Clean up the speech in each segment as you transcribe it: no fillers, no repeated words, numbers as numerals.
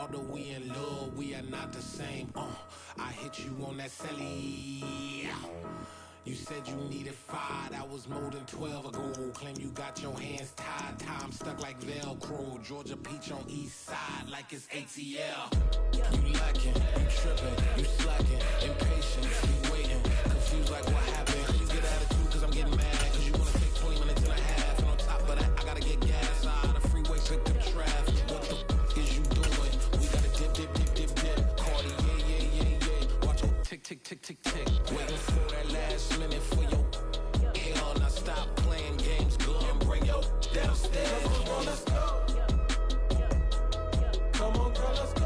out that we in love, we are not the same. I hit you on that celly. You said you needed 5, that was more than 12 ago. Claim you got your hands tied, time stuck like Velcro. Georgia Peach on east side like it's ATL. You lacking, you tripping, you slacking, impatient, you waiting, confused like what happened. You get attitude cause I'm getting mad, cause you wanna take 20 minutes and a half. And on top of that, I gotta get gas out of the freeway, pick up traffic. What the f is you doing? We gotta dip, dip, dip, dip, dip. Cardi, yeah. Watch your tick, tick, tick, tick, tick. Waiting for that last minute for your hell. Now stop playing games, go and bring your downstairs. Come on, let's go. Come on, girl, let's go.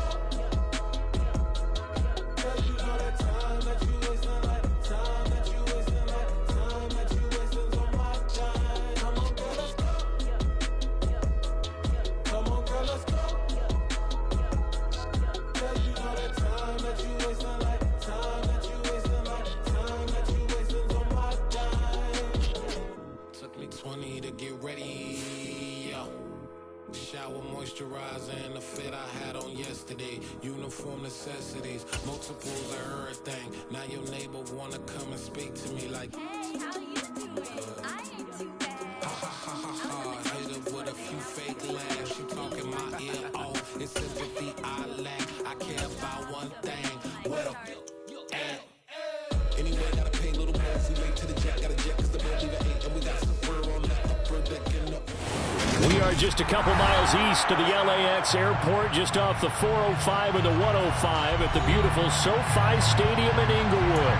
Cause you know that time that you wasting, like time that you wasting, like time that you wasting on my time. Come on, girl, let's go. Come on, girl, let's go. Cause you know that time that you wasting, like time that you wasting, like time that you wasting on my time. Took me 20 to get ready. Shower moisturizer and the fit I had on yesterday. Uniform necessities, multiples of everything. Now your neighbor wanna come and speak to me like, hey, how you doing? I ain't too bad. Ha ha ha ha. Hit her with a few fake laughs. She talking my ear off. It's sympathy I lack. I care about one thing. What up? Anyway, gotta pay a little more. We late to the jet, got a jet cause the boat leave at 8. And we got some fur on the upper deck and up. We are just a couple miles east of the LAX airport, just off the 405 and the 105 at the beautiful SoFi Stadium in Inglewood.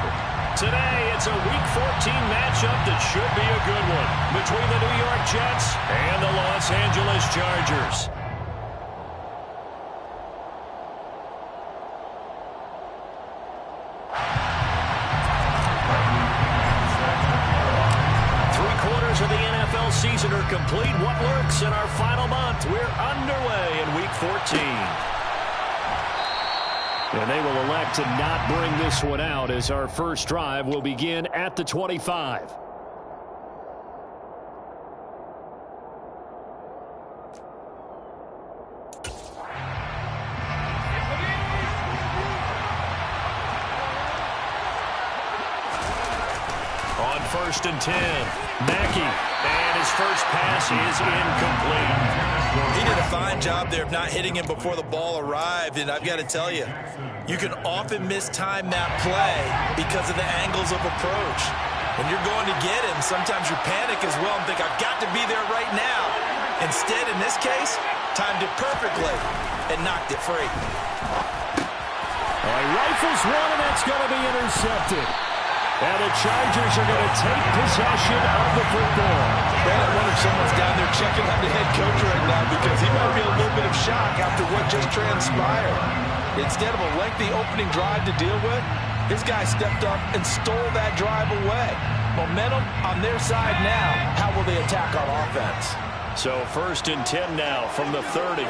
Today, it's a Week 14 matchup that should be a good one between the New York Jets and the Los Angeles Chargers. Of the NFL season are complete. What lurks in our final month? We're underway in Week 14. And they will elect to not bring this one out as our first drive will begin at the 25. On 1st and 10, Mackey, and his first pass is incomplete. He did a fine job there of not hitting him before the ball arrived, and I've got to tell you, you can often mistime that play because of the angles of approach. When you're going to get him, sometimes you panic as well and think, I've got to be there right now. Instead, in this case, timed it perfectly and knocked it free. He rifles one, and that's going to be intercepted. And the Chargers are going to take possession of the football. Man, I wonder if someone's down there checking on the head coach right now because he might be a little bit of shock after what just transpired. Instead of a lengthy opening drive to deal with, his guy stepped up and stole that drive away. Momentum on their side now. How will they attack on offense? So 1st and 10 now from the 30.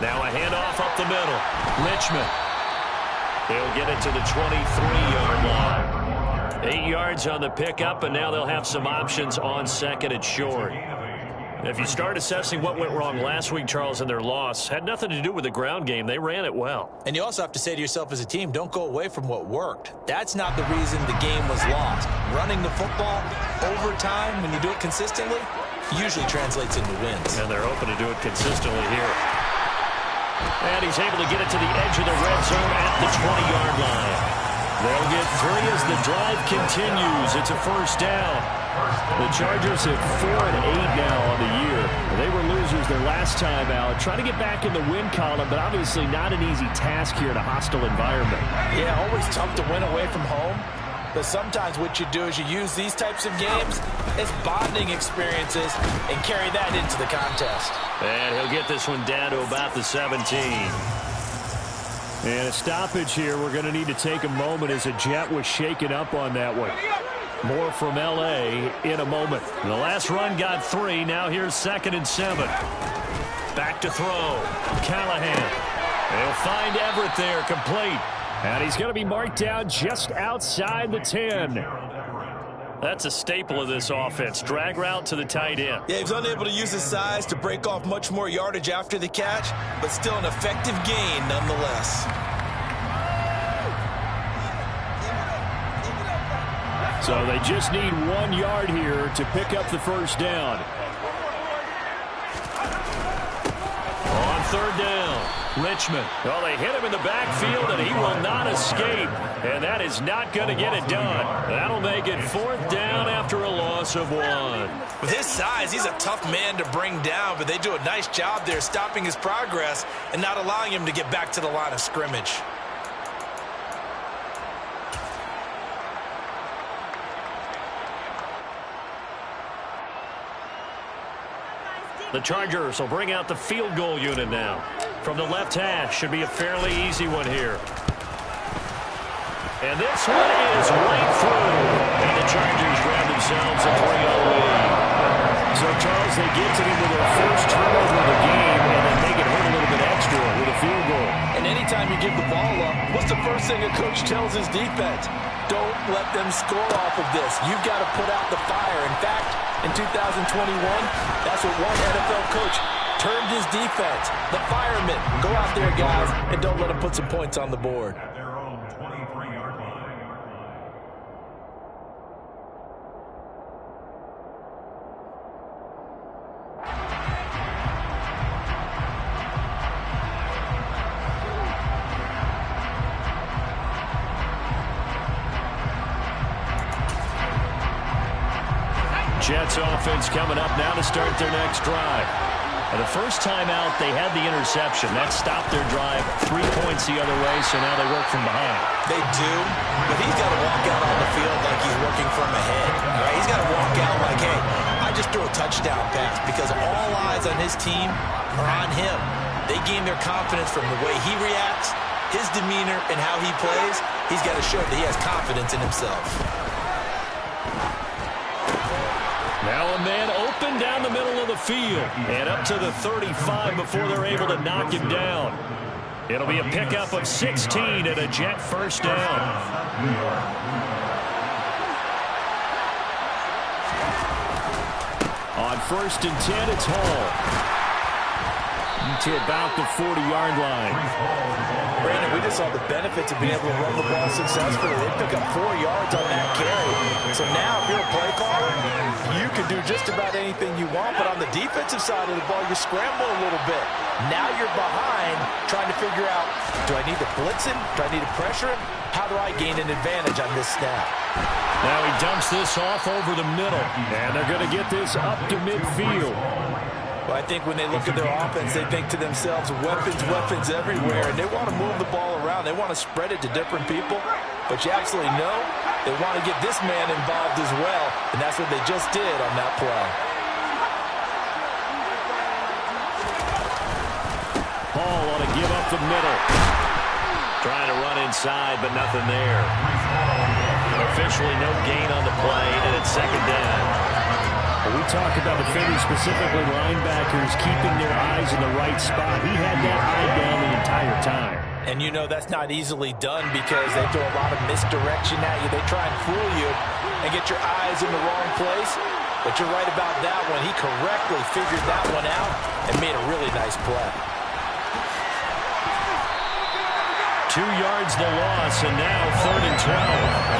Now a handoff up the middle. Richmond. He'll get it to the 23-yard line. 8 yards on the pickup, and now they'll have some options on 2nd and short. If you start assessing what went wrong last week, Charles, in their loss, had nothing to do with the ground game. They ran it well. And you also have to say to yourself as a team, don't go away from what worked. That's not the reason the game was lost. Running the football over time, when you do it consistently, usually translates into wins. And they're hoping to do it consistently here. And he's able to get it to the edge of the red zone at the 20-yard line. They'll get 3 as the drive continues. It's a first down. The Chargers have 4-8 now on the year. They were losers their last time out. Trying to get back in the win column, but obviously not an easy task here in a hostile environment. Yeah, always tough to win away from home. But sometimes what you do is you use these types of games as bonding experiences and carry that into the contest. And he'll get this one down to about the 17. And a stoppage here. We're going to need to take a moment as a Jet was shaken up on that one. More from L.A. in a moment. The last run got 3. Now here's 2nd and 7. Back to throw. Callahan. They'll find Everett there, complete. And he's going to be marked down just outside the 10. That's a staple of this offense. Drag route to the tight end. Yeah, he was unable to use his size to break off much more yardage after the catch, but still an effective gain nonetheless. So they just need 1 yard here to pick up the first down. On third down, Richmond. Well, they hit him in the backfield, and he will not escape. And that is not going to get it done. That'll make it 4th down after a loss of 1. With his size, he's a tough man to bring down, but they do a nice job there stopping his progress and not allowing him to get back to the line of scrimmage. The Chargers will bring out the field goal unit now. From the left hash, should be a fairly easy one here. And this one is right through. And the Chargers grab themselves a 3-0 lead. So, Charles, they get to him with their first turnover of the game, and then make it hurt a little bit extra with a field goal. And anytime you give the ball up, what's the first thing a coach tells his defense? Don't let them score off of this. You've got to put out the fire. In fact, in 2021, that's what one NFL coach termed his defense. The firemen. Go out there, guys, and don't let them put some points on the board. At their own 23-yard line. Jets offense coming up now to start their next drive. And the first time out, they had the interception. That stopped their drive 3 points the other way, so now they work from behind. They do, but he's got to walk out on the field like he's working from ahead. Right? He's got to walk out like, hey, I just threw a touchdown pass, because all eyes on his team are on him. They gain their confidence from the way he reacts, his demeanor, and how he plays. He's got to show that he has confidence in himself. Now a man open down the middle of the field and up to the 35 before they're able to knock him down. It'll be a pickup of 16 and a Jet first down. On 1st and 10, it's Hall. To about the 40-yard line. Brandon, we just saw the benefits of being able to run the ball successfully. They pick up 4 yards on that carry. So now, if you're a play caller, you can do just about anything you want. But on the defensive side of the ball, you scramble a little bit. Now you're behind, trying to figure out, do I need to blitz him? Do I need to pressure him? How do I gain an advantage on this snap? Now he dumps this off over the middle. And they're going to get this up to midfield. Well, I think when they look at their offense, they think to themselves, weapons, weapons everywhere. And they want to move the ball around. They want to spread it to different people. But you absolutely know they want to get this man involved as well. And that's what they just did on that play. Hall want to give up the middle. Trying to run inside, but nothing there. Officially no gain on the play, and it's 2nd down. We talk about defenders, specifically linebackers, keeping their eyes in the right spot. He had that eye down the entire time. And you know that's not easily done because they throw a lot of misdirection at you. They try and fool you and get your eyes in the wrong place. But you're right about that one. He correctly figured that one out and made a really nice play. 2 yards the loss, and now 3rd and 12.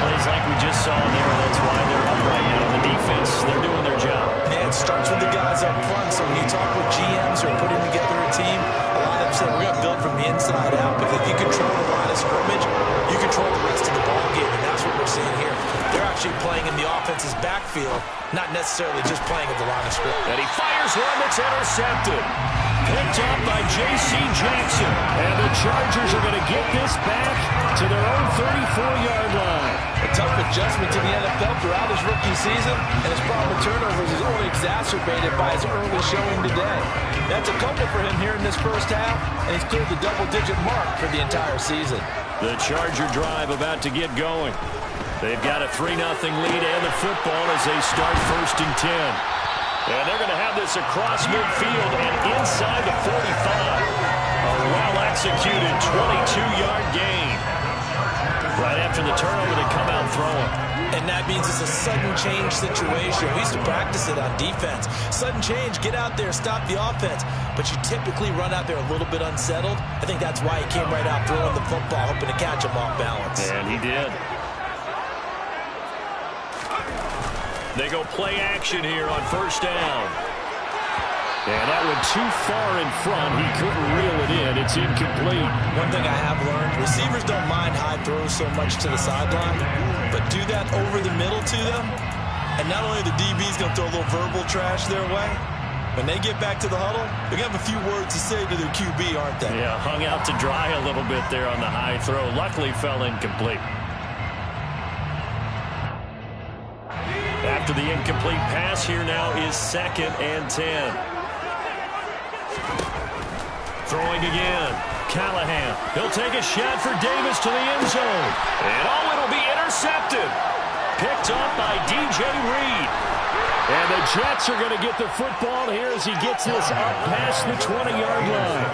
Plays like we just saw there. That's why they're up right now. The defense, they're doing their job. And it starts with the guys up front. So when you talk with GMs who are putting together a team, a lot of them say we're going to build from the inside out. Because if you control the line of scrimmage, you control the rest of the ball game. And that's what we're seeing here. They're actually playing in the offense's backfield, not necessarily just playing at the line of scrimmage. And he fires one that's intercepted. Picked up by J.C. Jackson. And the Chargers are going to get this back to their own 34-yard line. A tough adjustment to the NFL throughout his rookie season, and his problem with turnovers is only exacerbated by his early showing today. That's a couple for him here in this first half, and he's cleared the double-digit mark for the entire season. The Charger drive about to get going. They've got a 3-0 lead and the football as they start 1st and 10. And they're going to have this across midfield and inside the 45. A well-executed 22-yard gain. Right after the turnover, they come out throwing. And that means it's a sudden change situation. We used to practice it on defense. Sudden change, get out there, stop the offense. But you typically run out there a little bit unsettled. I think that's why he came right out throwing the football, hoping to catch him off balance. And he did. They go play action here on first down. And that went too far in front. He couldn't reel it in. It's incomplete. One thing I have learned, receivers don't mind high throws so much to the sideline, but do that over the middle to them, and not only the DB's going to throw a little verbal trash their way, when they get back to the huddle, they're going to have a few words to say to their QB, aren't they? Yeah, hung out to dry a little bit there on the high throw. Luckily fell incomplete. After the incomplete pass, here now is 2nd and 10. Throwing again. Callahan. He'll take a shot for Davis to the end zone. And it'll be intercepted. Picked up by DJ Reed. And the Jets are going to get the football here as he gets this up past the 20-yard line.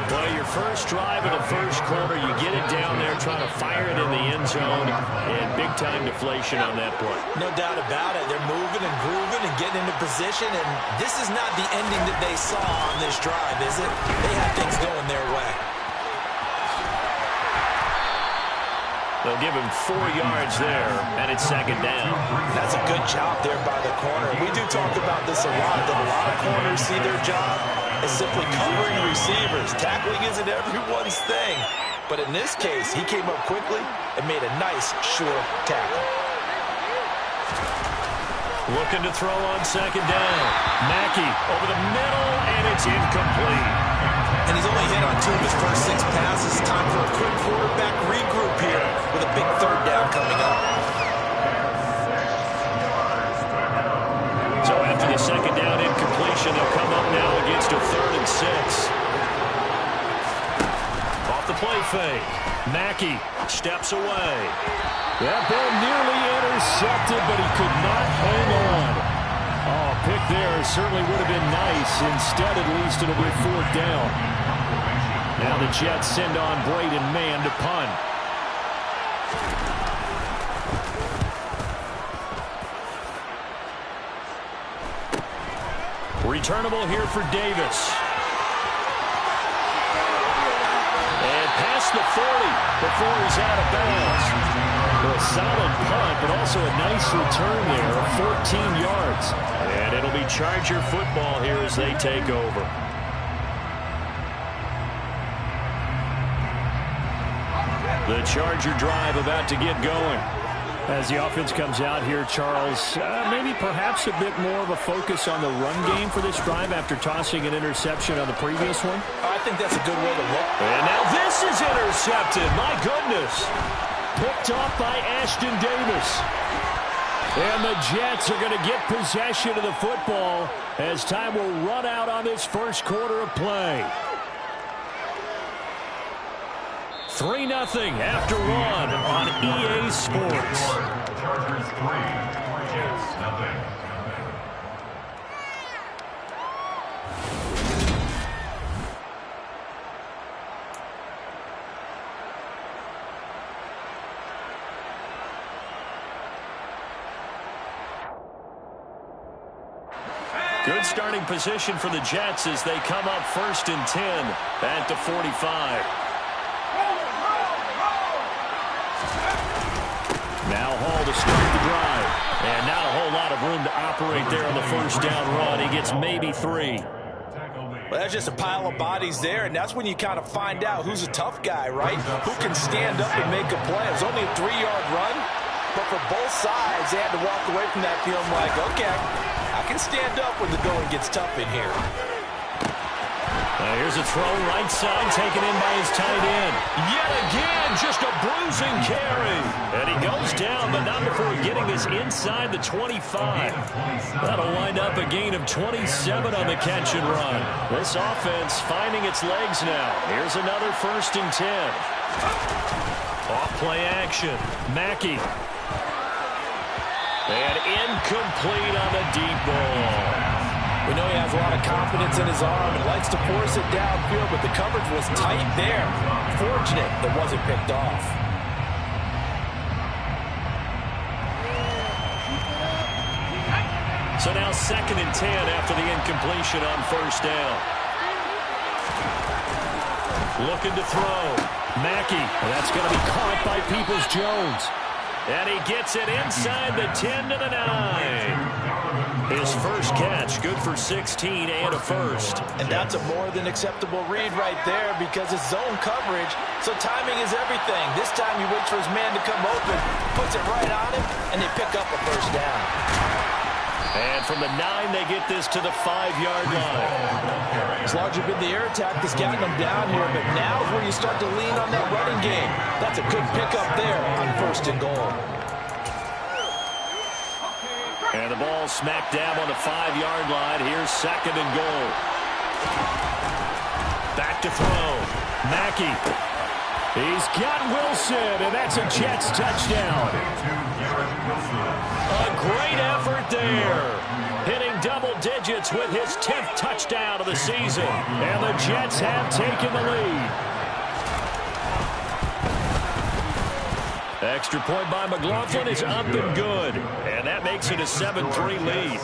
Well, your first drive of the first quarter, you get it down there, trying to fire it in the end zone, and big-time deflation on that play. No doubt about it. They're moving and grooving and getting into position, and this is not the ending that they saw on this drive, is it? They have things going their way. They'll give him 4 yards there, and it's 2nd down. That's a good job there by the corner. We do talk about this a lot, that a lot of corners see their job as simply covering receivers. Tackling isn't everyone's thing. But in this case, he came up quickly and made a nice, short tackle. Looking to throw on 2nd down. Mackey over the middle, and it's incomplete. And he's only hit on 2 of his first 6 passes. Time for a quick quarterback regroup here with a big 3rd down coming up. So after the 2nd down incompletion, they'll come up now against a 3rd and 6. Off the play fake. Mackey steps away. That ball nearly intercepted, but he could not hang on. Oh, pick there certainly would have been nice. Instead, at least, it'll be 4th down. Now the Jets send on Braden Mann to punt. Returnable here for Davis. And past the 40 before he's out of bounds. A solid punt, but also a nice return there of 14 yards. And it'll be Charger football here as they take over. The Charger drive about to get going. As the offense comes out here, Charles, maybe perhaps a bit more of a focus on the run game for this drive after tossing an interception on the previous one? I think that's a good way to look. And now this is intercepted. My goodness. Picked off by Ashton Davis. And the Jets are going to get possession of the football as time will run out on this first quarter of play. 3-0 after 1 on EA Sports. Chargers 3, Jets 0. Good starting position for the Jets as they come up 1st and 10 at the 45. Now Hall to start the drive. And not a whole lot of room to operate there on the first down run. He gets maybe 3. Well, that's just a pile of bodies there, and that's when you kind of find out who's a tough guy, right? Who can stand up and make a play. It was only a 3-yard run, but for both sides, they had to walk away from that feeling like, okay, I can stand up when the going gets tough in here. Here's a throw right side taken in by his tight end. Yet again, just a bruising carry. And he goes down, but not before getting this inside the 25. That'll wind up a gain of 27 on the catch and run. This offense finding its legs now. Here's another 1st and 10. Off play action. Mackey. And incomplete on the deep ball. We know he has a lot of confidence in his arm and likes to force it downfield, but the coverage was tight there. Fortunate that wasn't picked off. So now 2nd and 10 after the incompletion on first down. Looking to throw. Mackey. That's going to be caught by Peoples-Jones. And he gets it inside the 10 to the 9. His first catch, good for 16 and a first. And that's a more than acceptable read right there because it's zone coverage, so timing is everything. This time he waits for his man to come open, puts it right on him, and they pick up a first down. And from the 9, they get this to the 5-yard line. It's largely been the air attack that's gotten them down here, but now is where you start to lean on that running game. That's a good pickup there on 1st and goal. And the ball smack dab on the 5-yard line. Here's 2nd and goal. Back to throw. Mackey. He's got Wilson, and that's a Jets touchdown. A great effort there. Hitting double digits with his 10th touchdown of the season. And the Jets have taken the lead. Extra point by McLaughlin is up and good. And that makes it a 7-3 lead.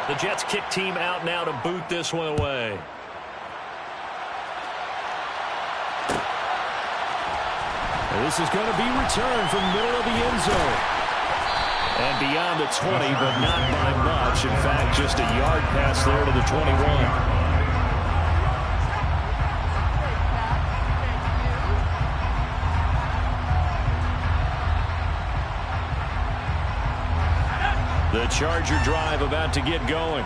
The Jets kick team out now to boot this one away. This is going to be returned from the middle of the end zone. And beyond the 20, but not by much. In fact, just a yard pass there to the 21. The Charger drive about to get going.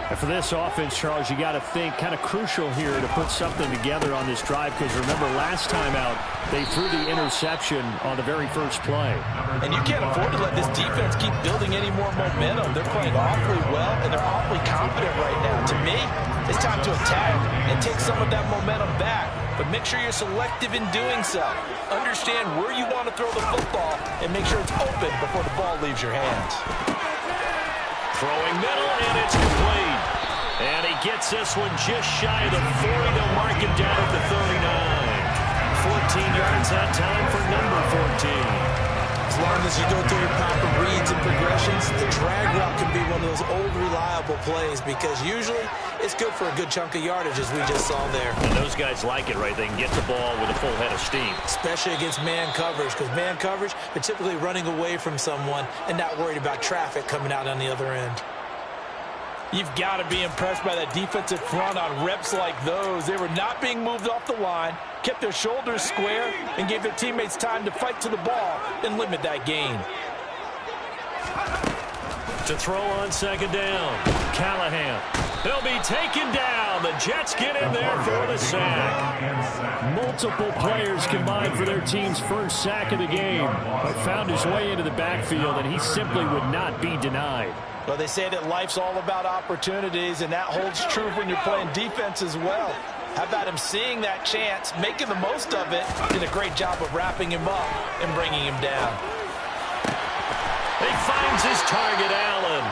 And for this offense, Charles, you got to think kind of crucial here to put something together on this drive because remember last time out they threw the interception on the very first play. And you can't afford to let this defense keep building any more momentum. They're playing awfully well and they're awfully confident right now. To me, it's time to attack and take some of that momentum back. But make sure you're selective in doing so. Understand where you want to throw the football and make sure it's open before the ball leaves your hands. Throwing middle, and it's complete. And he gets this one just shy of the 40. They'll mark him down at the 39. 14 yards that time for number 14. As long as you go through your proper reads and progressions, the drag route can be one of those old reliable plays because usually it's good for a good chunk of yardage as we just saw there. And those guys like it, right? They can get the ball with a full head of steam. Especially against man coverage because man coverage, they're typically running away from someone and not worried about traffic coming out on the other end. You've got to be impressed by that defensive front on reps like those. They were not being moved off the line, kept their shoulders square, and gave their teammates time to fight to the ball and limit that gain. To throw on 2nd down, Callahan. He'll be taken down. The Jets get in there for the sack. Multiple players combined for their team's first sack of the game, but found his way into the backfield, and he simply would not be denied. Well, they say that life's all about opportunities, and that holds true when you're playing defense as well. How about him seeing that chance, making the most of it, did a great job of wrapping him up and bringing him down. He finds his target, Allen.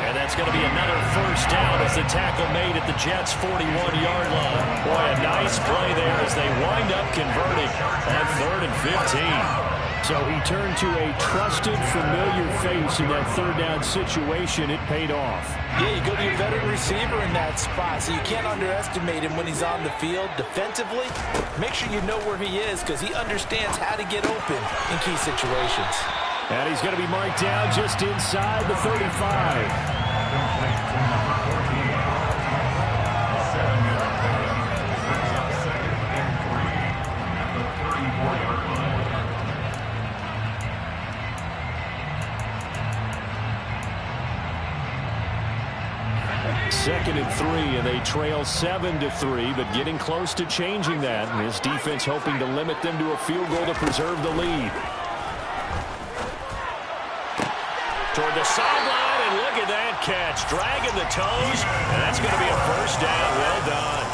And that's going to be another first down as the tackle made at the Jets' 41-yard line. Boy, a nice play there as they wind up converting on 3rd and 15. So he turned to a trusted, familiar face in that 3rd down situation. It paid off. Yeah, you go to your veteran receiver in that spot, so you can't underestimate him when he's on the field. Defensively, make sure you know where he is because he understands how to get open in key situations. And he's going to be marked down just inside the 35. Second and 3, and they trail 7-3, but getting close to changing that. And his defense hoping to limit them to a field goal to preserve the lead. Toward the sideline, and look at that catch. Dragging the toes, and that's going to be a first down. Well done.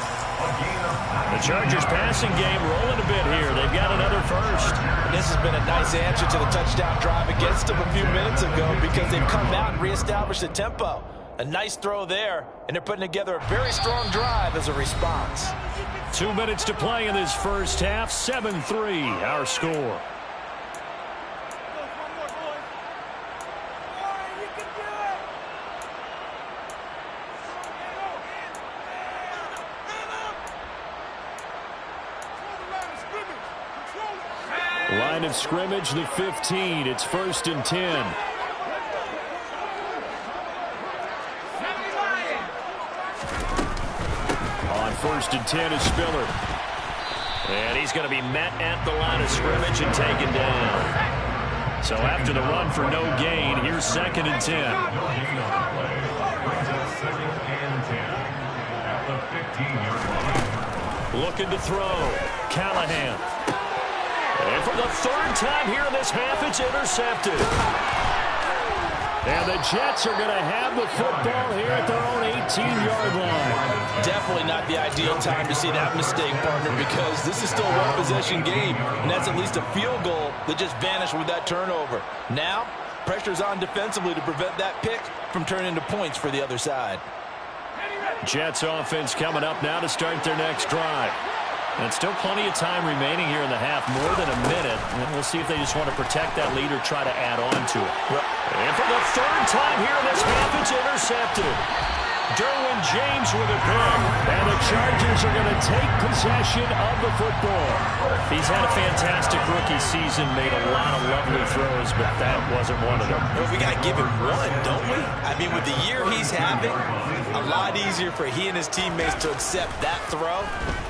The Chargers passing game rolling a bit here. They've got another first. This has been a nice answer to the touchdown drive against them a few minutes ago because they've come out and reestablished the tempo. A nice throw there, and they're putting together a very strong drive as a response. 2 minutes to play in this first half. 7-3, our score. Line of scrimmage, the 15. It's 1st and 10. On 1st and 10 is Spiller. And he's going to be met at the line of scrimmage and taken down. So after the run for no gain, here's 2nd and 10. Looking to throw. Callahan. And for the 3rd time here in this half, it's intercepted. And the Jets are going to have the football here at their own 18-yard line. Definitely not the ideal time to see that mistake, partner, because this is still a one-possession game, and that's at least a field goal that just vanished with that turnover. Now, pressure's on defensively to prevent that pick from turning into points for the other side. Jets offense coming up now to start their next drive. And still plenty of time remaining here in the half, more than a minute. And we'll see if they just want to protect that lead or try to add on to it. And for the 3rd time here in this half, it's intercepted. Derwin James with a pick. And the Chargers are going to take possession of the football. He's had a fantastic rookie season, made a lot of lovely throws, but that wasn't one of them. Well, we got to give him one, don't we? I mean, with the year he's having, a lot easier for he and his teammates to accept that throw,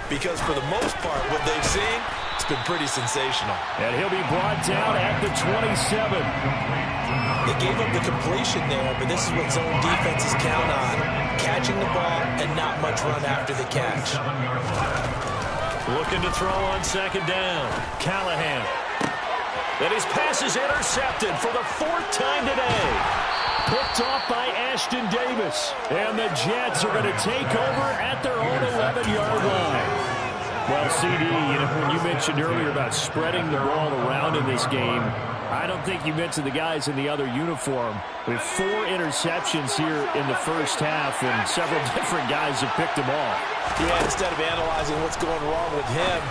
because for the most part, what they've seen, it's been pretty sensational. And he'll be brought down at the 27. They gave up the completion there, but this is what zone defenses count on. Catching the ball and not much run after the catch. Looking to throw on 2nd down. Callahan. And his pass is intercepted for the 4th time today. Picked off by Ashton Davis. And the Jets are going to take over at their own 11-yard line. Well, CD, when you mentioned earlier about spreading the ball around in this game, I don't think you mentioned the guys in the other uniform. With 4 interceptions here in the first half, and several different guys have picked them off. Yeah, instead of analyzing what's going wrong with him,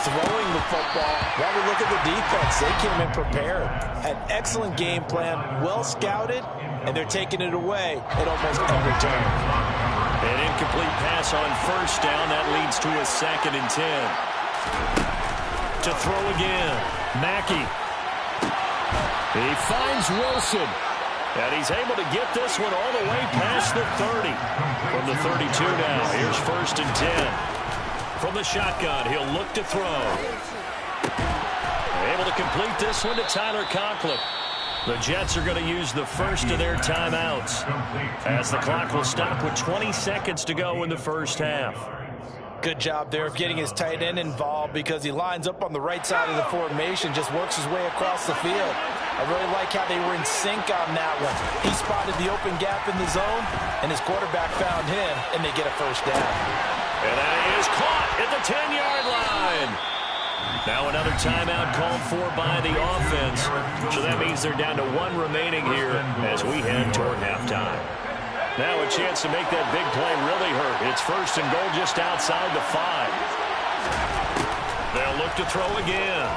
throwing the football, while we look at the defense, they came in prepared. Had excellent game plan, well scouted, and they're taking it away at almost every turn. An incomplete pass on 1st down. That leads to a 2nd and 10. To throw again. Mackey. He finds Wilson. And he's able to get this one all the way past the 30. From the 32 now, here's 1st and 10. From the shotgun, he'll look to throw. Able to complete this one to Tyler Conklin. The Jets are going to use the first of their timeouts, as the clock will stop with 20 seconds to go in the first half. Good job there of getting his tight end involved, because he lines up on the right side of the formation, just works his way across the field. I really like how they were in sync on that one. He spotted the open gap in the zone, and his quarterback found him, and they get a 1st down. And that is caught at the 10-yard line. Now another timeout called for by the offense. So that means they're down to 1 remaining here as we head toward halftime. Now a chance to make that big play really hurt. It's 1st and goal just outside the 5. They'll look to throw again.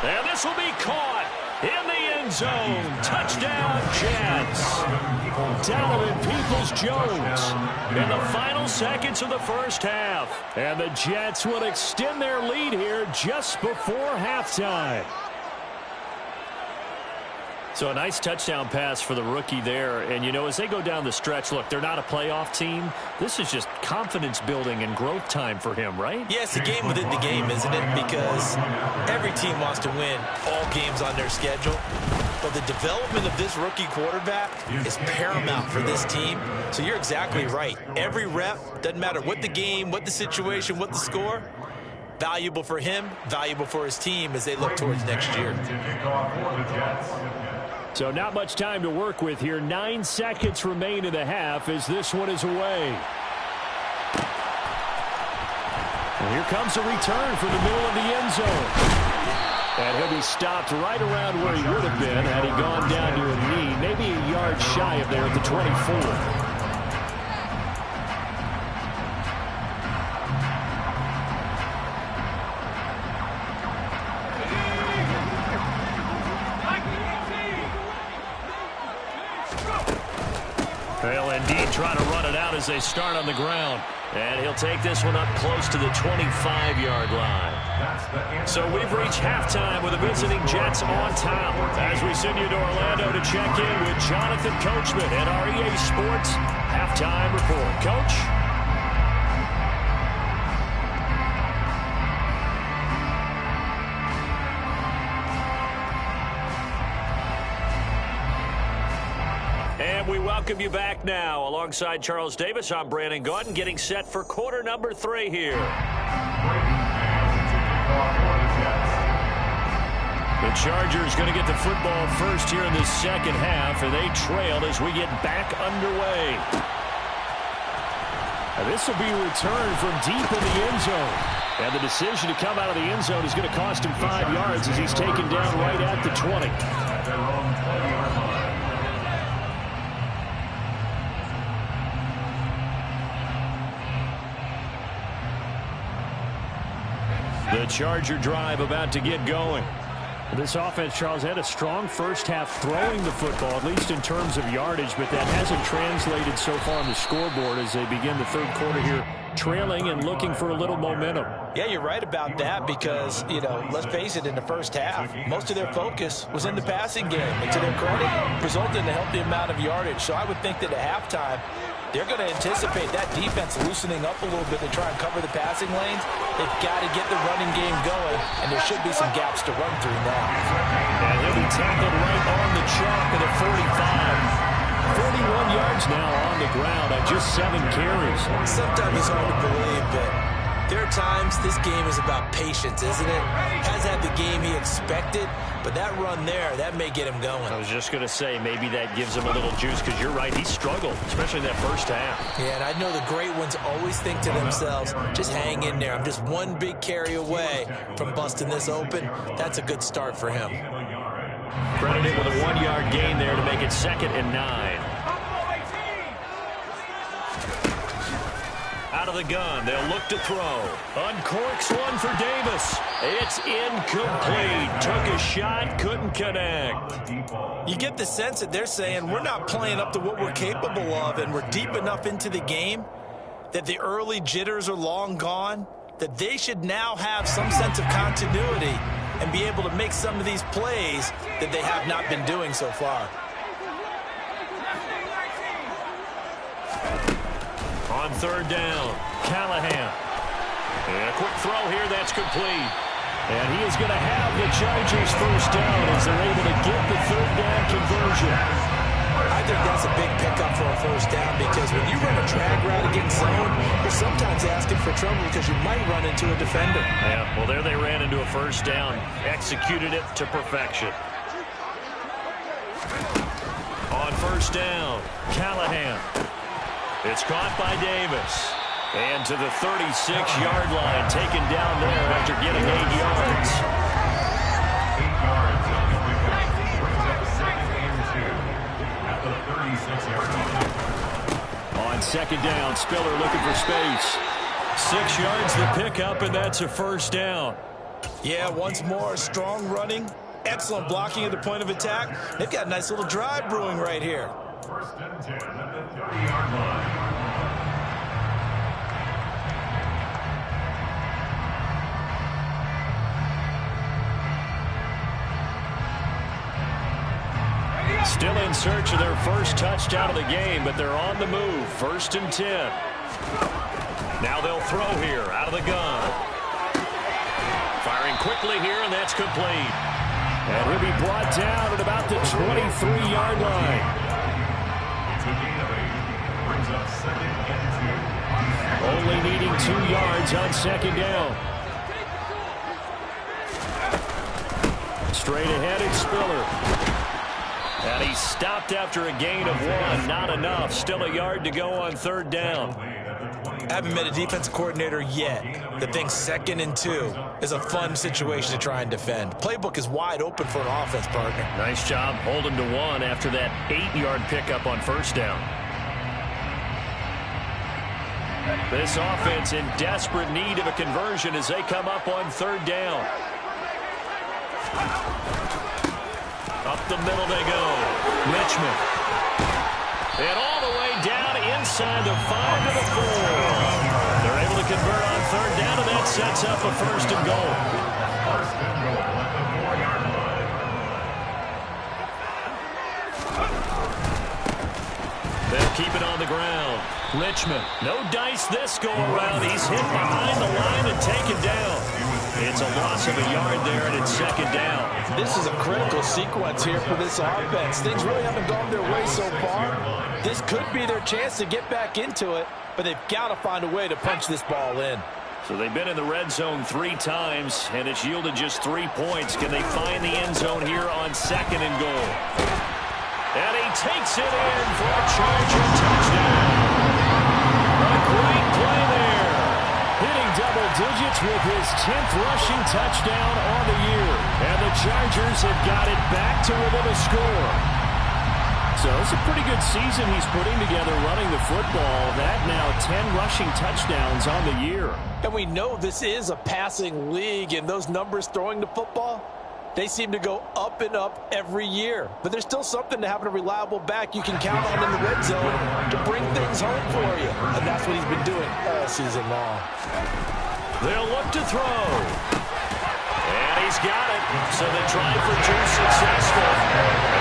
And this will be caught in the end zone. Touchdown, Jets. Donovan Peoples-Jones in the final seconds of the first half. And the Jets will extend their lead here just before halftime. So a nice touchdown pass for the rookie there. And, you know, as they go down the stretch, look, they're not a playoff team. This is just confidence building and growth time for him, right? Yeah, it's a game within the game, isn't it? Because every team wants to win all games on their schedule. But the development of this rookie quarterback is paramount for this team. So you're exactly right. Every rep, doesn't matter what the game, what the situation, what the score, valuable for him, valuable for his team as they look towards next year. So not much time to work with here. 9 seconds remain in the half as this one is away. Here comes a return from the middle of the end zone. And he'll be stopped right around where he would have been had he gone down to a knee, maybe a yard shy of there at the 24. They'll indeed try to run it out as they start on the ground. And he'll take this one up close to the 25-yard line. So we've reached halftime with the visiting Jets on top. As we send you to Orlando to check in with Jonathan Coachman at our EA Sports Halftime Report. Coach? And we welcome you back now. Alongside Charles Davis, I'm Brandon Gaudin, getting set for quarter number 3 here. The Chargers going to get the football first here in the second half, and they trail as we get back underway. Now this will be a return from deep in the end zone. And the decision to come out of the end zone is going to cost him 5 yards as he's taken down right at the 20. The Charger drive about to get going. This offense, Charles, had a strong first half throwing the football, at least in terms of yardage, but that hasn't translated so far on the scoreboard as they begin the third quarter here, trailing and looking for a little momentum. Yeah, you're right about that because, let's face it, in the first half, most of their focus was in the passing game. And to their credit, resulted in a healthy amount of yardage. So I would think that at halftime, they're going to anticipate that defense loosening up a little bit to try and cover the passing lanes. They've got to get the running game going, and there should be some gaps to run through now. And he'll be tackled right on the chalk at the 45. 41 yards now on the ground on just 7 carries. Sometimes it's hard to believe, but there are times this game is about patience, isn't it? Has had the game he expected, but that run there, that may get him going. I was just going to say, maybe that gives him a little juice, because you're right, he struggled, especially in that first half. Yeah, and I know the great ones always think to themselves, just hang in there. I'm just one big carry away from busting this open. That's a good start for him. Credited with a 1-yard gain there to make it 2nd and 9. Out of the gun, they'll look to throw. Uncorks one for Davis. It's incomplete. Took a shot, couldn't connect. You get the sense that they're saying we're not playing up to what we're capable of, and we're deep enough into the game that the early jitters are long gone, that they should now have some sense of continuity and be able to make some of these plays that they have not been doing so far. On 3rd down, Callahan. And a quick throw here, that's complete. And he is going to have the Chargers first down as they're able to get the 3rd down conversion. I think that's a big pickup for a first down because when you run a drag route against zone, you're sometimes asking for trouble because you might run into a defender. Yeah, well, there they ran into a first down, executed it to perfection. On 1st down, Callahan. It's caught by Davis. And to the 36-yard line, taken down there after getting 8 yards. 8 yards on the pickup. Brings up 2nd and 2 at the 36-yard line. On 2nd down, Spiller looking for space. 6 yards the pickup, and that's a first down. Yeah, once more, strong running, excellent blocking at the point of attack. They've got a nice little drive brewing right here. 1st and 10 at the 30-yard line. Still in search of their first touchdown of the game, but they're on the move. 1st and 10. Now they'll throw here out of the gun. Firing quickly here, and that's complete. And he'll be brought down at about the 23-yard line. It's a gain of 8. Brings up 2nd and 2. Only needing 2 yards on 2nd down. Straight ahead, it's Spiller. And he stopped after a gain of 1. Not enough. Still a yard to go on 3rd down. Haven't met a defensive coordinator yet that thinks 2nd and 2 is a fun situation to try and defend. Playbook is wide open for an offense, partner. Nice job holding to 1 after that 8-yard pickup on first down. This offense in desperate need of a conversion as they come up on 3rd down. Up the middle they go. Richmond. And all the way down inside the 5 to the 4. They're able to convert on 3rd down, and that sets up a 1st and goal. First and goal at the 4-yard line. They'll keep it on the ground. Richmond, no dice this go-around. He's hit behind the line and taken down. It's a loss of a yard there, and it's 2nd down. This is a critical sequence here for this offense. Things really haven't gone their way so far. This could be their chance to get back into it, but they've got to find a way to punch this ball in. So they've been in the red zone 3 times, and it's yielded just 3 points. Can they find the end zone here on 2nd and goal? And he takes it in for a Charger touchdown. A great play there. Hitting double digits with his 10th rushing touchdown on the year. And the Chargers have got it back to within a score. So it's a pretty good season he's putting together running the football. That now 10 rushing touchdowns on the year. And we know this is a passing league, and those numbers throwing the football, they seem to go up and up every year. But there's still something to having a reliable back you can count on in the red zone to bring things home for you. And that's what he's been doing all season long. They'll look to throw. And he's got it. So the try for 2 successful.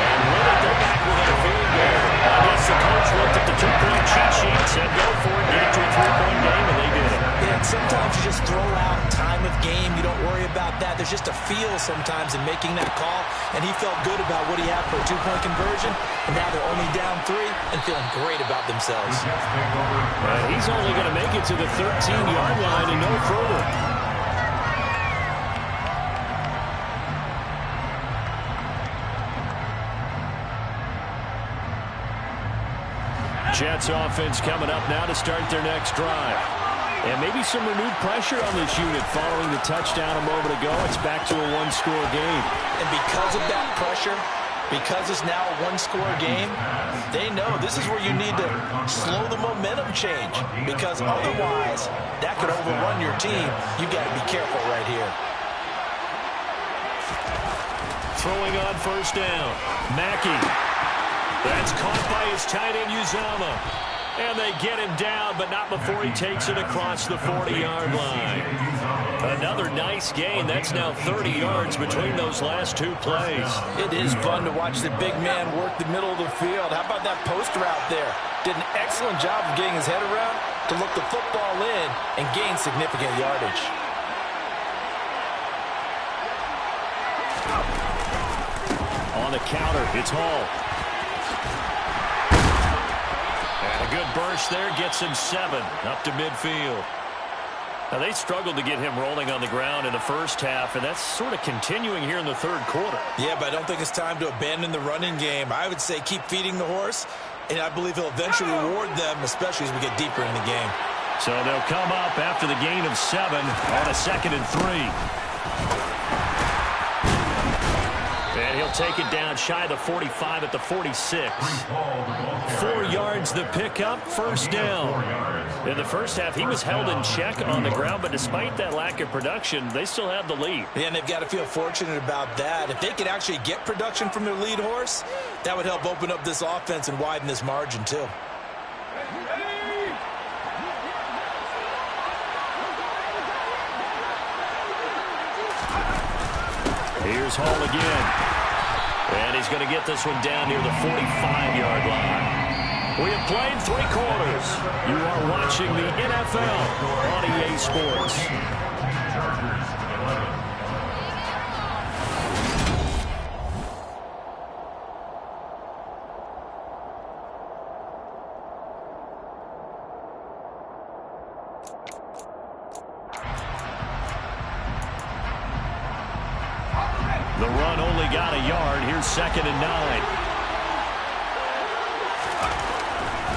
And with it, they're back within a field goal. I guess the coach looked at the 2-point cheat sheet, said go for it, get it to a 3-point game, and they did it. And sometimes you just throw out time of game. You don't worry about that. There's just a feel sometimes in making that call. And he felt good about what he had for a 2-point conversion. And now they're only down 3 and feeling great about themselves. And he's only going to make it to the 13-yard line and no further. Jets offense coming up now to start their next drive. And maybe some renewed pressure on this unit following the touchdown a moment ago. It's back to a 1-score game. And because of that pressure, because it's now a 1-score game, they know this is where you need to slow the momentum change. Because otherwise, that could overrun your team. You've got to be careful right here. Throwing on first down. Mackey. That's caught by his tight end, Uzomah. And they get him down, but not before he takes it across the 40-yard line. Another nice gain. That's now 30 yards between those last 2 plays. It is fun to watch the big man work the middle of the field. How about that post route there? Did an excellent job of getting his head around to look the football in and gain significant yardage. On the counter, it's Hall. A good burst there gets him 7 up to midfield. Now, they struggled to get him rolling on the ground in the first half, and that's sort of continuing here in the 3rd quarter. Yeah, but I don't think it's time to abandon the running game. I would say keep feeding the horse, and I believe he'll eventually reward them, especially as we get deeper in the game. So they'll come up after the gain of 7 on a 2nd and 3. And he'll take it down shy of the 45 at the 46. 4 yards the pickup, first down. In the first half, he was held in check on the ground, but despite that lack of production, they still have the lead. Yeah, and they've got to feel fortunate about that. If they could actually get production from their lead horse, that would help open up this offense and widen this margin too. Here's Hall again. And he's going to get this one down near the 45-yard line. We have played 3 quarters. You are watching the NFL on EA Sports. The run only got a yard. Here's 2nd and 9.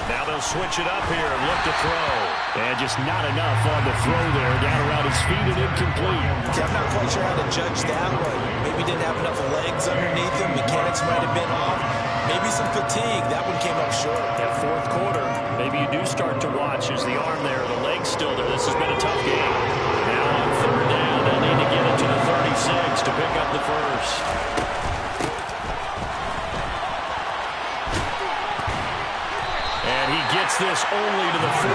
Now they'll switch it up here and look to throw. And just not enough on the throw there. Down around his feet and incomplete. Yeah, I'm not quite sure how to judge that one. Maybe didn't have enough legs underneath him. Mechanics might have been off. Maybe some fatigue. That one came up short. That fourth quarter, maybe you do start to watch as the arm there, the leg's still there. This has been a tough game. Now on third down, they'll need to get it to the 36 to pick up the first. And he gets this only to the 41.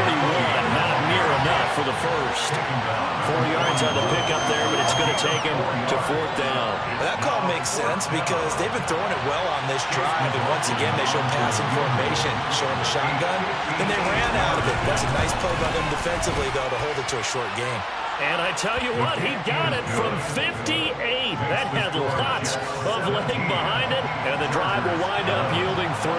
Not near enough for the first. 4 yards on the pickup there, but it's going to take him to fourth down. That call makes sense because they've been throwing it well on this drive. And once again, they show passing formation, showing the shotgun. Then they ran out of it. That's a nice play by them defensively, though, to hold it to a short game. And I tell you what, he got it from 58. That had lots of leg behind it. And the drive will wind up yielding 3.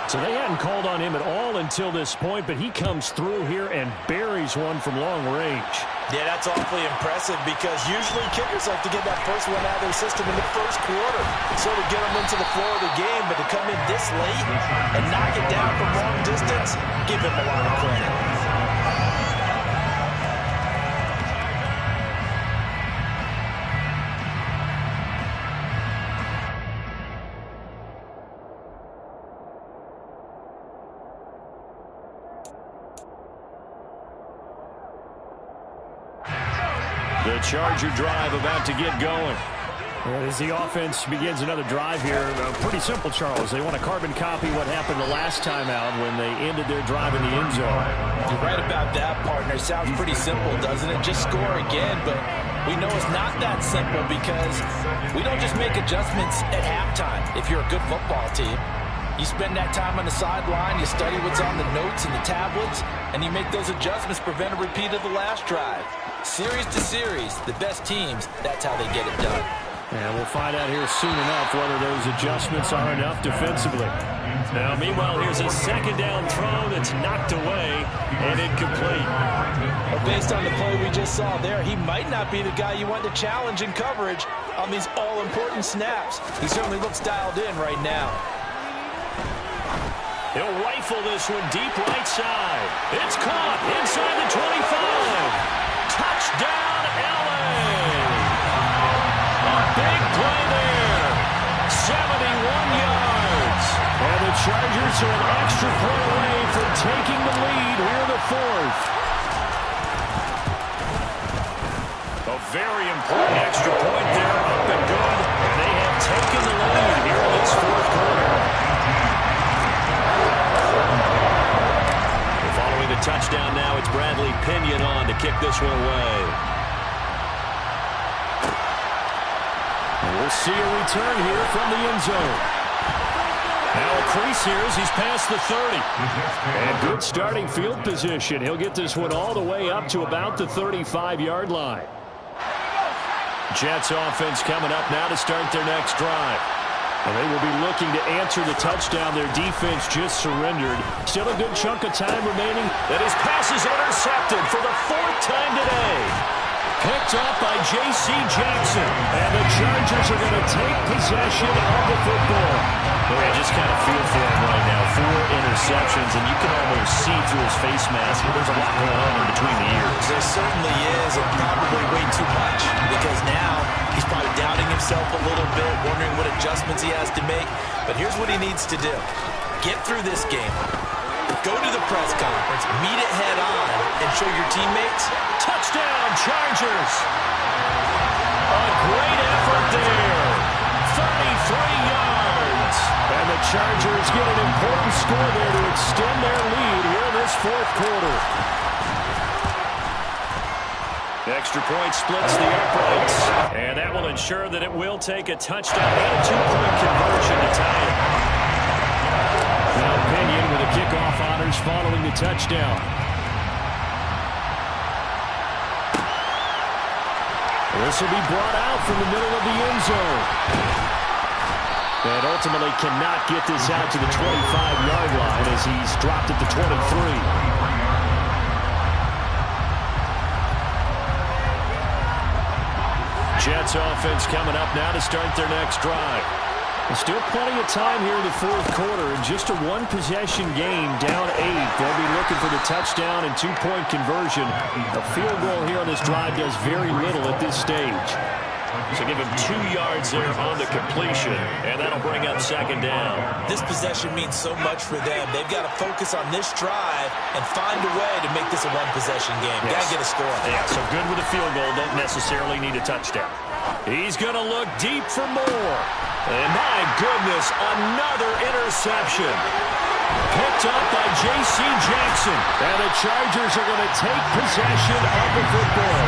So they hadn't called on him at all until this point, but he comes through here and buries one from long range. Yeah, that's awfully impressive because usually kickers like to get that first one out of their system in the first quarter. Sort of get them into the flow of the game, but to come in this late and knock it down from long distance, give him a lot of credit. The Charger drive about to get going. As the offense begins another drive here, pretty simple, Charles. They want to carbon copy what happened the last time out when they ended their drive in the end zone. You're right about that, partner. Sounds pretty simple, doesn't it? Just score again, but we know it's not that simple because we don't just make adjustments at halftime if you're a good football team. You spend that time on the sideline, you study what's on the notes and the tablets, and you make those adjustments, prevent a repeat of the last drive. Series to series, the best teams, that's how they get it done. And we'll find out here soon enough whether those adjustments are enough defensively. Now, meanwhile, here's a second down throw that's knocked away and incomplete. Well, based on the play we just saw there, he might not be the guy you want to challenge in coverage on these all-important snaps. He certainly looks dialed in right now. He'll rifle this one deep right side. It's caught inside the 25. Touchdown, LA! A big play there. 71 yards. And the Chargers are an extra point away from taking the lead here in the fourth. A very important extra point there, up and good. They have taken the lead here in this fourth quarter. Following the touchdown now, it's Bradley Pinion on to kick this one away. We'll see a return here from the end zone. Now a crease here as he's past the 30. And good starting field position. He'll get this one all the way up to about the 35-yard line. Jets offense coming up now to start their next drive. And they will be looking to answer the touchdown their defense just surrendered. Still a good chunk of time remaining. That his pass is intercepted for the 4th time today. Picked up by J.C. Jackson. And the Chargers are going to take possession of the football. Boy, I just kind of feel for him right now. 4 interceptions, and you can almost see through his face mask. There's a lot going on in between the ears. There certainly is, and probably way too much. Because now he's probably doubting himself a little bit, wondering what adjustments he has to make. But here's what he needs to do. Get through this game. Go to the press conference, meet it head on, and show your teammates. Touchdown, Chargers! A great effort there. 33 yards. And the Chargers get an important score there to extend their lead here in this fourth quarter. Extra point splits the uprights. And that will ensure that it will take a touchdown and a 2-point conversion to tie it. Now Pinion with a kickoff honors following the touchdown. This will be brought out from the middle of the end zone. And ultimately cannot get this out to the 25-yard line as he's dropped at the 23. Jets offense coming up now to start their next drive. Still plenty of time here in the fourth quarter. In just a one-possession game, down 8. They'll be looking for the touchdown and two-point conversion. A field goal here on this drive does very little at this stage. So give him 2 yards there on the completion, and that'll bring up second down. This possession means so much for them. They've got to focus on this drive and find a way to make this a one-possession game. Yes. Got to get a score. Yeah, so good with a field goal. Don't necessarily need a touchdown. He's going to look deep for more. And my goodness, another interception. Picked up by J.C. Jackson. And the Chargers are going to take possession of the football.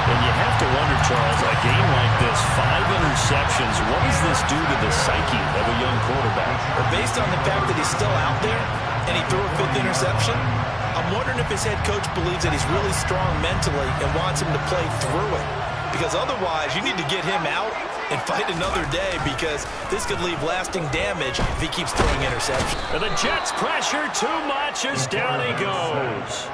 And you have to wonder, Charles, a game like this, 5 interceptions, what does this do to the psyche of a young quarterback? Well, based on the fact that he's still out there and he threw a 5th interception, I'm wondering if his head coach believes that he's really strong mentally and wants him to play through it. Because otherwise, you need to get him out and fight another day, because this could leave lasting damage if he keeps throwing interceptions. And the Jets pressure too much as down he goes.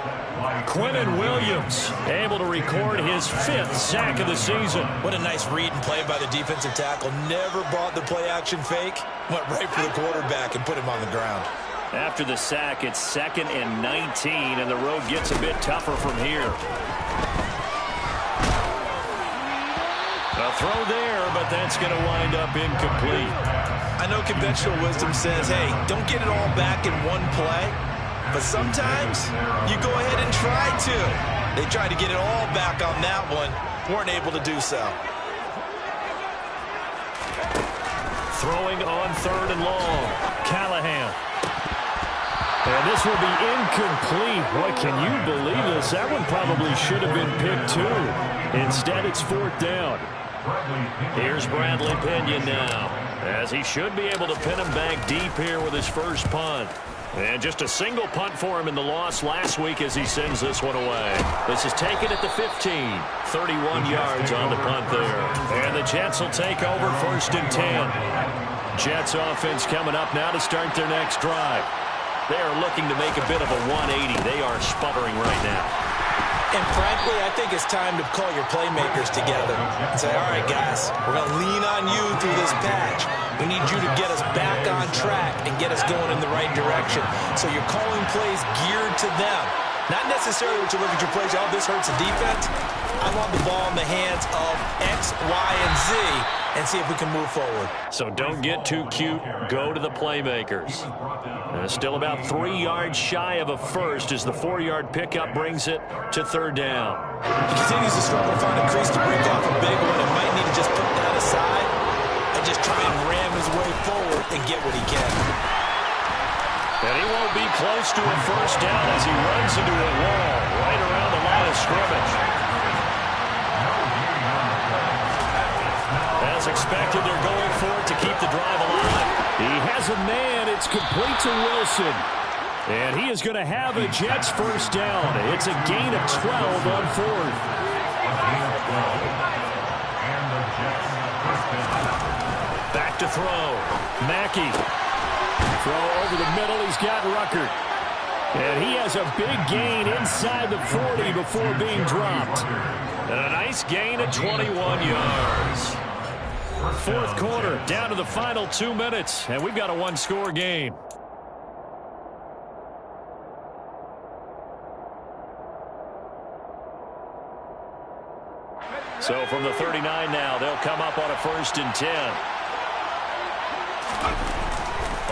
Quinnen Williams able to record his 5th sack of the season. What a nice read and play by the defensive tackle. Never bought the play-action fake. Went right for the quarterback and put him on the ground. After the sack, it's 2nd and 19, and the road gets a bit tougher from here. A throw there, but that's going to wind up incomplete. I know conventional wisdom says, hey, don't get it all back in one play. But sometimes you go ahead and try to. They tried to get it all back on that one. Weren't able to do so. Throwing on 3rd and long. Callahan. And this will be incomplete. What, can you believe this? That one probably should have been picked too. Instead, it's 4th down. Here's Bradley Pinion now, as he should be able to pin him back deep here with his first punt. And just a single punt for him in the loss last week as he sends this one away. This is taken at the 15. 31 yards on the punt there. And the Jets will take over 1st and 10. Jets offense coming up now to start their next drive. They are looking to make a bit of a 180. They are sputtering right now. And frankly, I think it's time to call your playmakers together and say, all right, guys, we're going to lean on you through this patch. We need you to get us back on track and get us going in the right direction. So you're calling plays geared to them. Not necessarily what you look at your plays, oh, this hurts the defense. I want the ball in the hands of X, Y, and Z and see if we can move forward. So don't get too cute. Go to the playmakers. Still about 3 yards shy of a first as the 4-yard pickup brings it to 3rd down. He continues to struggle to find a crease to break off a big one and might need to just put that aside and just try and ram his way forward and get what he can. And he won't be close to a first down as he runs into a wall right around the line of scrimmage. As expected, they're going for it to keep the drive alive. He has a man. It's complete to Wilson. And he is going to have a Jets first down. It's a gain of 12 on 4th. Back to throw. Mackey. Throw over the middle. He's got Ruckert. And he has a big gain inside the 40 before being dropped. And a nice gain of 21 yards. 4th quarter, down to the final 2 minutes, and we've got a 1-score game. So from the 39 now, they'll come up on a 1st and 10.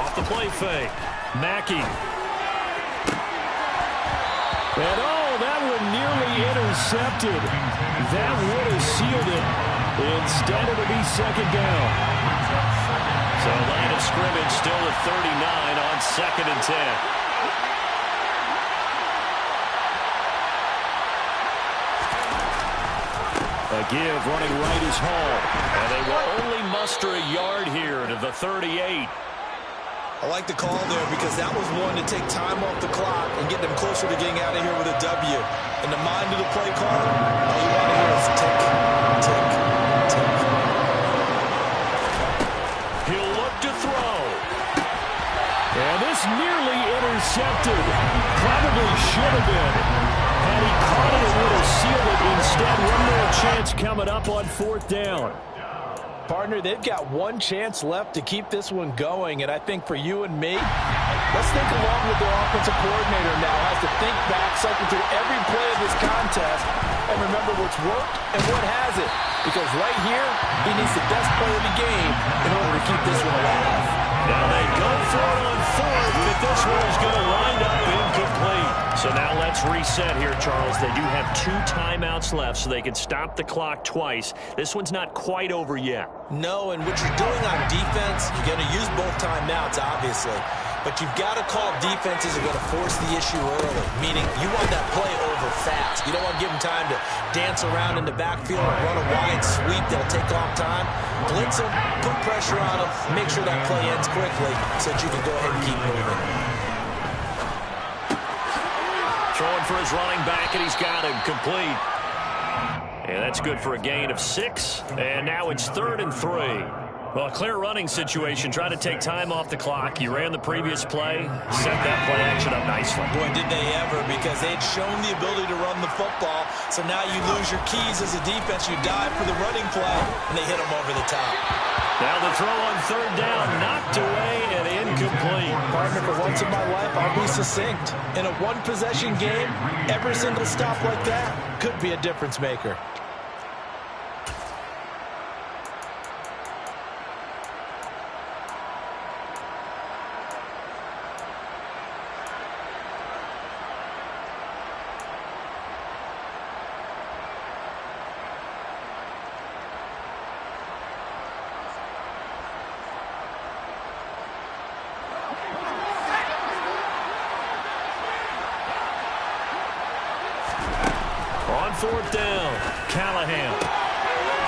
Off the play fake. Mackey. And oh, that one nearly intercepted. That would have sealed it. Instead, it'll be 2nd down. So line of scrimmage still at 39 on 2nd and 10. A give running right is Hall. And they will only muster a yard here to the 38. I like the call there because that was one to take time off the clock and get them closer to getting out of here with a W. In the mind of the play caller, all you want to hear is tick, tick, tick. He'll look to throw. And this nearly intercepted. Probably should have been. Had he caught it, it would have sealed it. Instead, one more chance coming up on 4th down. Partner, they've got one chance left to keep this one going, and I think for you and me, let's think along with their offensive coordinator now. Has to think back, cycle through every play of this contest, and remember what's worked and what hasn't. Because right here, he needs the best play of the game in order to keep this one alive. Now they go for it on fourth, but this one is going to wind up incomplete. So now let's reset here, Charles. They do have 2 timeouts left, so they can stop the clock twice. This one's not quite over yet. No, and what you're doing on defense, you're going to use both timeouts, obviously. But you've got to call defenses are going to force the issue early, meaning you want that play over fast. You don't want to give them time to dance around in the backfield and run a wide sweep. They'll take off time. Blitz them, put pressure on them, make sure that play ends quickly so that you can go ahead and keep moving. Throwing for his running back, and he's got him complete. And that's good for a gain of 6. And now it's 3rd and 3. Well, a clear running situation. Try to take time off the clock. You ran the previous play, set that play action up nicely. Boy, did they ever, because they'd shown the ability to run the football. So now you lose your keys as a defense. You dive for the running play, and they hit them over the top. Now the throw on 3rd down, knocked away and incomplete. Partner, for once in my life, I'll be succinct. In a one-possession game, every single stop like that could be a difference maker. On 4th down, Callahan.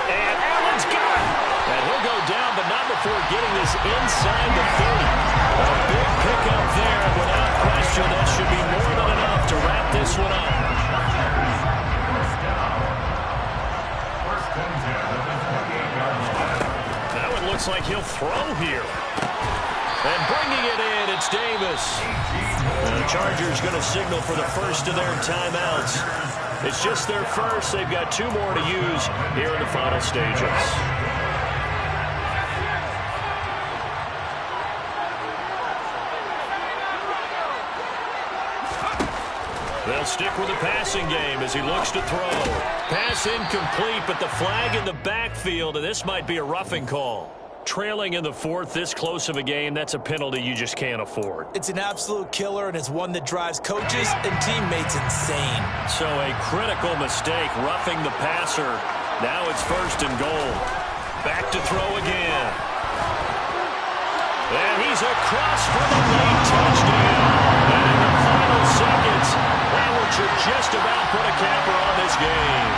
And Allen's got it. And he'll go down, but not before getting this inside the 30. A big pickup there. Without question, that should be more than enough to wrap this one up. Now it looks like he'll throw here. And bringing it in, it's Davis. The Chargers going to signal for the first of their timeouts. It's just their first. They've got 2 more to use here in the final stages. They'll stick with the passing game as he looks to throw. Pass incomplete, but the flag in the backfield, and this might be a roughing call. Trailing in the 4th, this close of a game, that's a penalty you just can't afford. It's an absolute killer, and it's one that drives coaches and teammates insane. So a critical mistake, roughing the passer. Now it's 1st and goal. Back to throw again. And he's across for the late touchdown. And in the final seconds, that should just about put a capper on this game.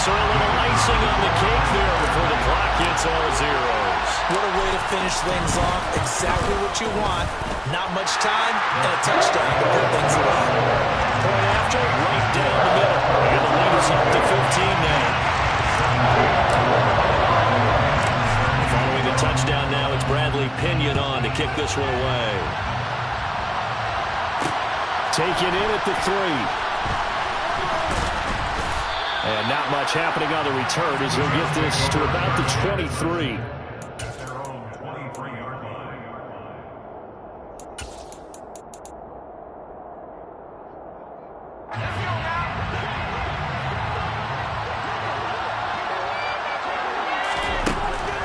So a little icing on the cake there before the clock gets all zeros. What a way to finish things off. Exactly what you want. Not much time and a touchdown to put things away. Point after, right down the middle. And the lead is up to 15 now. Following the touchdown now, it's Bradley Pinion on to kick this one away. Taken in at the 3. And not much happening on the return as he'll get this to about the 23. Their own 23-yard line.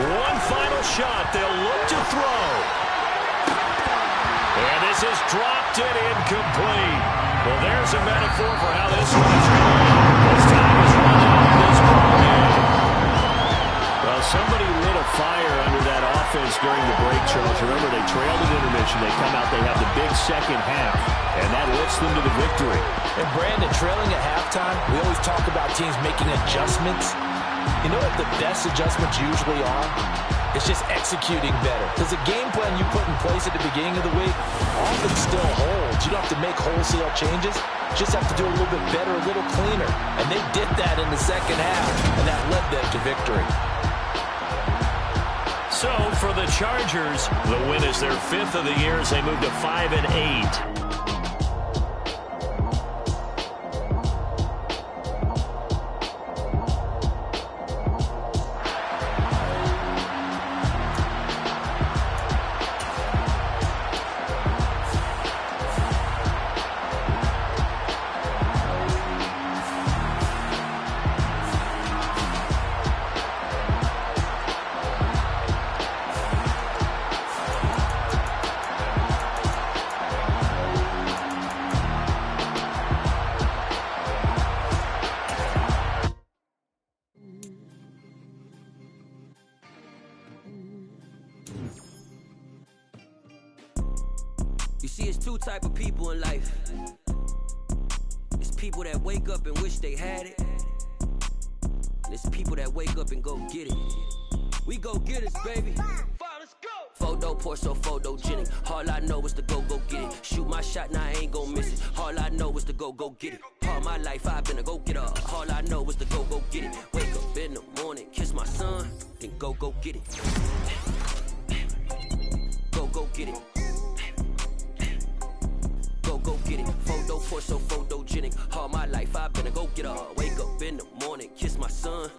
One final shot. They'll look to throw. And this is dropped and incomplete. Well, there's a metaphor for how this one's going. This time is run out this ball game. Well, somebody lit a fire under that offense during the break, Charles. Remember, they trailed at intermission. They come out, they have the big second half, and that lifts them to the victory. And Brandon, trailing at halftime, we always talk about teams making adjustments. You know what the best adjustments usually are? It's just executing better. Because the game plan you put in place at the beginning of the week often still holds. You don't have to make wholesale changes. You just have to do a little bit better, a little cleaner. And they did that in the second half, and that led them to victory. So for the Chargers, the win is their 5th of the year as they move to 5-8. You see, it's two type of people in life. It's people that wake up and wish they had it. And it's people that wake up and go get it. We go get it, baby. Let's go. Photo pour so photogenic. All I know is to go get it. Shoot my shot, now I ain't gon' miss it. All I know is to go get it. All my life I've been a go getter. All I know is to go get it. Wake up in the morning, kiss my son, then go get it. Go get it. Go get it. Photo pour so photogenic. All my life I've been a go getter. Wake up in the morning, kiss my son.